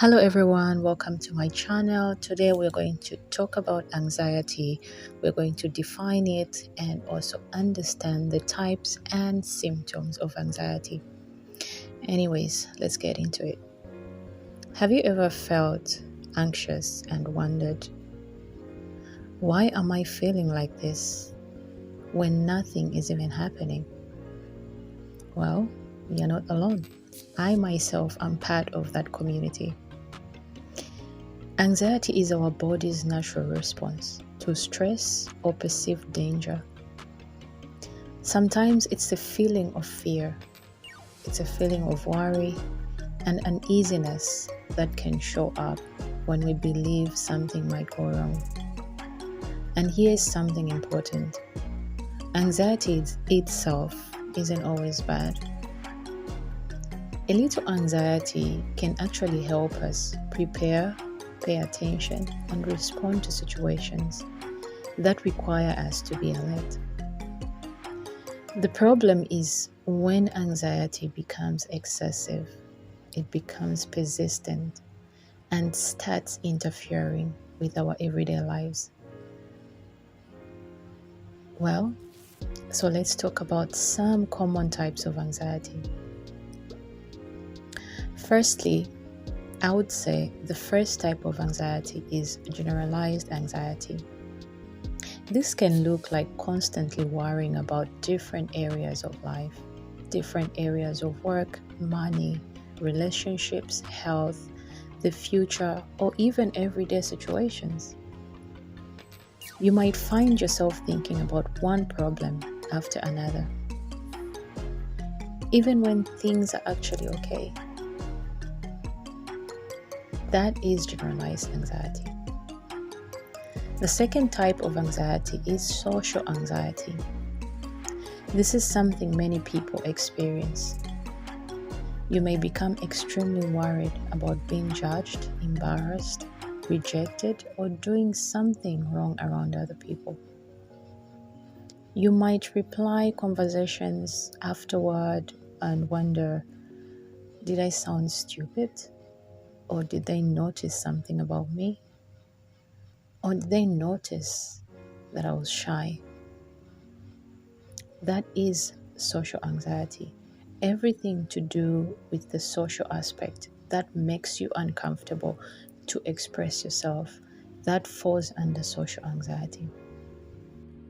Hello everyone, welcome to my channel. Today we're going to talk about anxiety. We're going to define it and also understand the types and symptoms of anxiety. Anyways, let's get into it. Have you ever felt anxious and wondered, why am I feeling like this when nothing is even happening? Well, you're not alone. I myself am part of that community. Anxiety is our body's natural response to stress or perceived danger. Sometimes it's a feeling of fear, it's a feeling of worry and uneasiness that can show up when we believe something might go wrong. And here's something important. Anxiety itself isn't always bad. A little anxiety can actually help us prepare, pay attention, and respond to situations that require us to be alert. The problem is when anxiety becomes excessive, it becomes persistent and starts interfering with our everyday lives. Well, so let's talk about some common types of anxiety. Firstly, I would say the first type of anxiety is generalized anxiety. This can look like constantly worrying about different areas of life, different areas of work, money, relationships, health, the future, or even everyday situations. You might find yourself thinking about one problem after another, even when things are actually okay. That is generalized anxiety. The second type of anxiety is social anxiety. This is something many people experience. You may become extremely worried about being judged, embarrassed, rejected, or doing something wrong around other people. You might reply conversations afterward and wonder, did I sound stupid? Or did they notice something about me? Or did they notice that I was shy? That is social anxiety. Everything to do with the social aspect that makes you uncomfortable to express yourself, that falls under social anxiety.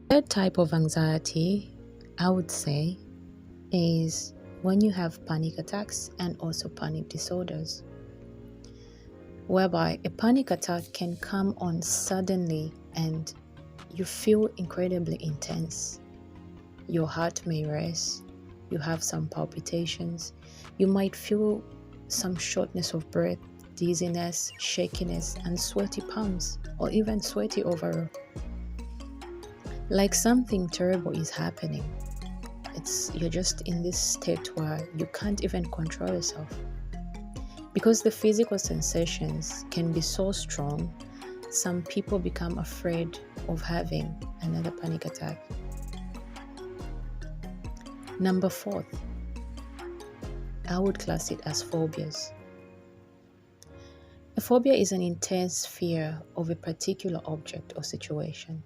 Third type of anxiety, I would say, is when you have panic attacks and also panic disorders, whereby a panic attack can come on suddenly and you feel incredibly intense. Your heart may race, you have some palpitations, you might feel some shortness of breath, dizziness, shakiness, and sweaty palms, or even sweaty overall. Like something terrible is happening. You're just in this state where you can't even control yourself. Because the physical sensations can be so strong, some people become afraid of having another panic attack. Number 4, I would class it as phobias. A phobia is an intense fear of a particular object or situation.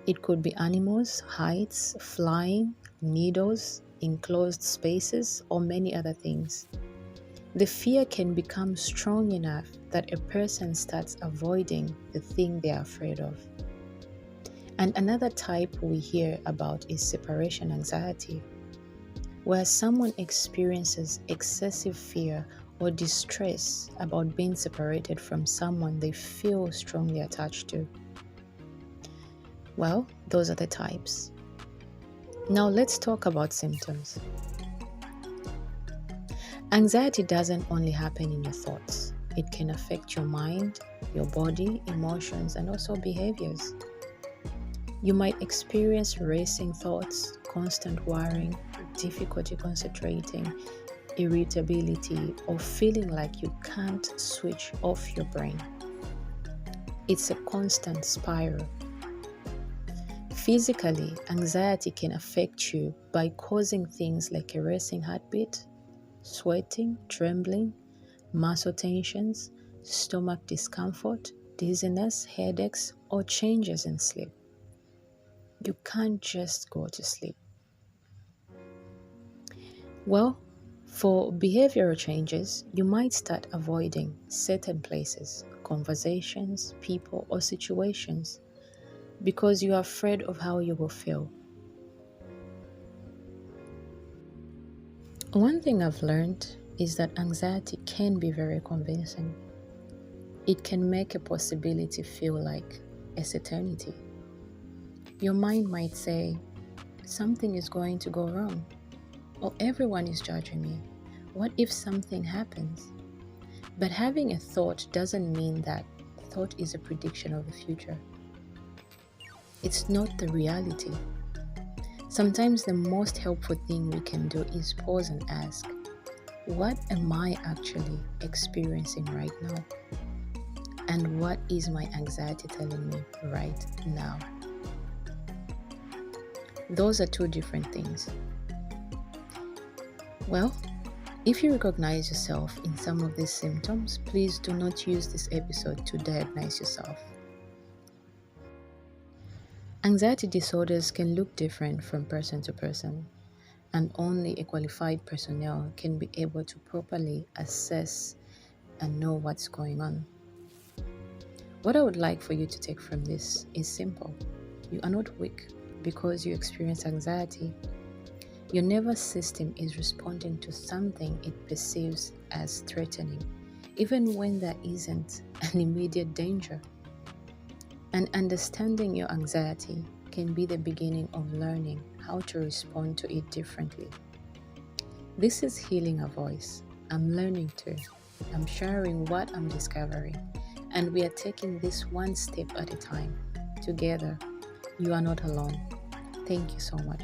It could be animals, heights, flying, needles, enclosed spaces, or many other things. The fear can become strong enough that a person starts avoiding the thing they are afraid of. And another type we hear about is separation anxiety, where someone experiences excessive fear or distress about being separated from someone they feel strongly attached to. Well, those are the types. Now let's talk about symptoms. Anxiety doesn't only happen in your thoughts. It can affect your mind, your body, emotions, and also behaviors. You might experience racing thoughts, constant worrying, difficulty concentrating, irritability, or feeling like you can't switch off your brain. It's a constant spiral. Physically, anxiety can affect you by causing things like a racing heartbeat, sweating, trembling, muscle tensions, stomach discomfort, dizziness, headaches, or changes in sleep. You can't just go to sleep. Well, for behavioral changes, you might start avoiding certain places, conversations, people, or situations because you are afraid of how you will feel. One thing I've learned is that anxiety can be very convincing. It can make a possibility feel like a certainty. Your mind might say, something is going to go wrong, or everyone is judging me. What if something happens? But having a thought doesn't mean that thought is a prediction of the future. It's not the reality. Sometimes the most helpful thing we can do is pause and ask, what am I actually experiencing right now? And what is my anxiety telling me right now? Those are two different things. Well, if you recognize yourself in some of these symptoms, please do not use this episode to diagnose yourself. Anxiety disorders can look different from person to person, and only a qualified personnel can be able to properly assess and know what's going on. What I would like for you to take from this is simple. You are not weak because you experience anxiety. Your nervous system is responding to something it perceives as threatening, even when there isn't an immediate danger. And understanding your anxiety can be the beginning of learning how to respond to it differently. This is Healing Her Voice. I'm learning too. I'm sharing what I'm discovering, and we are taking this one step at a time. Together, you are not alone. Thank you so much.